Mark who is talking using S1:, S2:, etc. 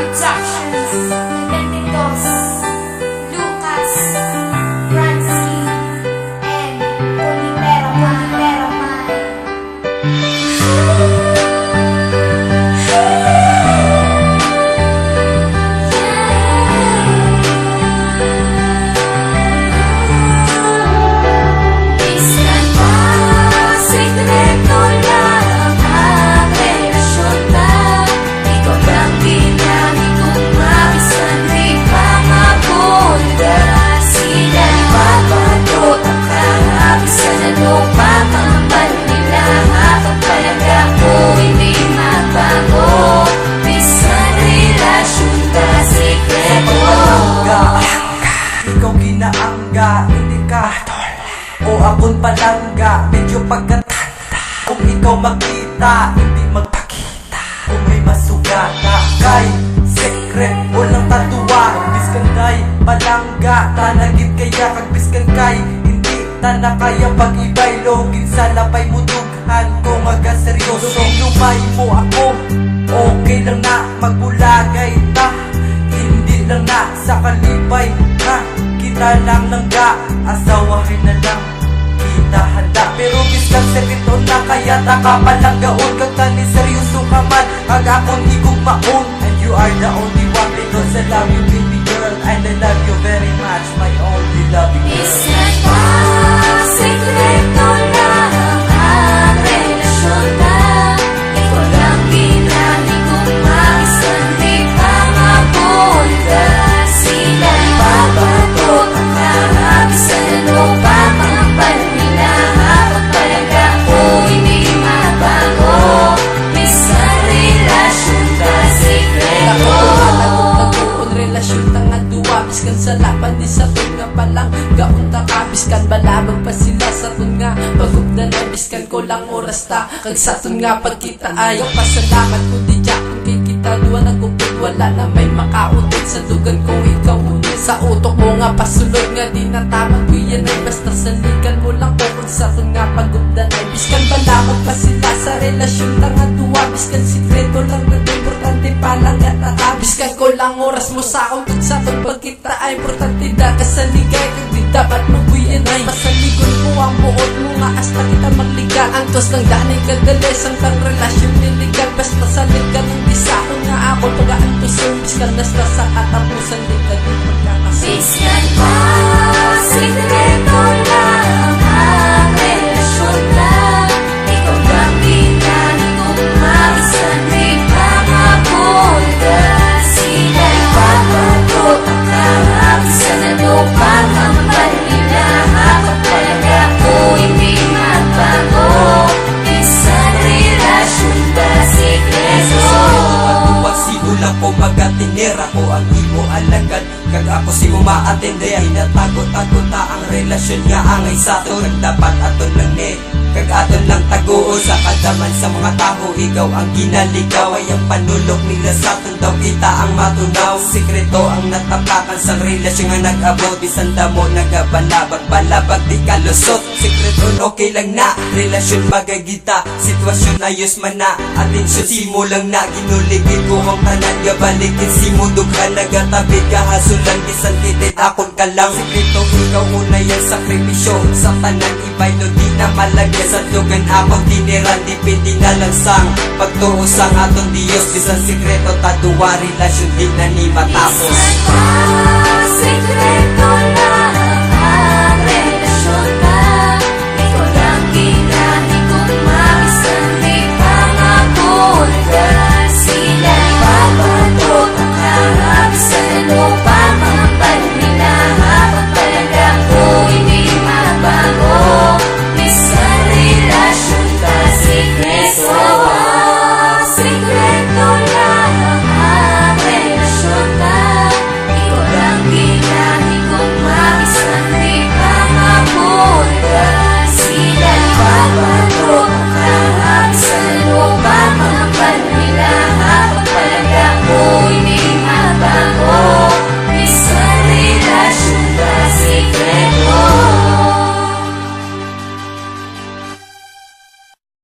S1: Productions, Benditos, Lucas, Bransky, and Polipera Islan pa, sekreto lang ang relasyon na ikaw lang binamit kong mabisan di pangabot ka. Sila ipapatot ang kahabisan ano pa pangambal nila habang talaga ko hindi magbago. Bisan relasyon ka, sekreto.
S2: Ikaw ginaangga, hindi ka o akon palangga, medyo pagkatanda. Kung ikaw makita, hindi magpakita. Kung may masugata kay sekret, walang tatuwa. Biskan kay palangga, tanagit kaya kag biskan kay hindi na kaya pag-ibay login sa lapay mo dughan ko maga seryoso. Lumay mo ako, okay lang na magbulagay ta. Hindi lang na sa kalipay na kita lang nangga, asawahin na lang kita handa. Pero biskan sekreto na kaya takapalanggaon kag tani seryoso ka man kag akong higugmaon. And you are the only one because I love you baby girl, and I love you very much, my only loving girl.
S1: Islan pa, sekreto lang ang relasyon na ikaw lang binamit kong mabisan di pangabot ka. Sila ipapatot ang kahabisan ano pa pangambal nila habang talaga ko hindi magbago. Bisan relasyon ka, sekreto.
S3: Nagtuon relasyon tanga duwa biskan sa laban di sa tunga palang gaunta ka biskan balabag pa sila sa tunga pagubda na biskan ko lang oras ta kag sa tunga pagkita ayaw pasalamat ko di jak kay kita duwa nagupit wala na may makautot sa dugan ko ikaw unit sa utok mo nga pasulod nga di natamag ko yan ay basta saligan mo lang ko kung sa tunga pagubda na biskan balabag pa sila sa relasyon tanga duwa biskan sikreto lang na importante palang nga biskan ko lang oras mo sa akong tugsatong pagkita ay importante da kasaligay kag di dapat mabuyan ay masaligon mo ang buot mo nga hasta kita magligal antos ng danay kadales ang kang relasyon niligal basta saligan ang di sa akong nga ako pagaan to service kang nasta sa katapusan di ka di magkakasal.
S1: Islan pa, sekreto lang ang relasyon na ikaw lang binamit kong mabisan di pangabot ka. Sila ipapatot ang kahabisan ano pa pangambal nila habang talaga ko hindi magbago. Bisan relasyon ka, sekreto.
S2: Pagbuwag sinulang ko magatinera ko ang imo alagad kag ako si umaatende hinatagot-tagot ta ang relasyon nga angay sa ato kag dapat aton lang ne kag aton lang taguo sa kadaman sa mga tao. Ikaw ang ginaligaw ay ang panulok nila sa aton daw kita ang matunaw. Sikreto ang natapakan sa relasyon nga nag-abot bisan damo nagabalabag balabag di kalusot. Sikreto okay lang na relasyon magagita sitwasyon ayos man na atensyon simulang na ginuligid ko ang tanan nga balikin simudughan nagatabid kahasulan bisan titit akon ka lang. Sikreto ikaw una yan sakripisyo sa tanan ibay no di na malagyan sa tugan akong tiniran dipindi na lang sang pagtuo sang aton Diyos bisan sikreto taduwa relasyon di na ni matapos.
S1: Islan pa, sekreto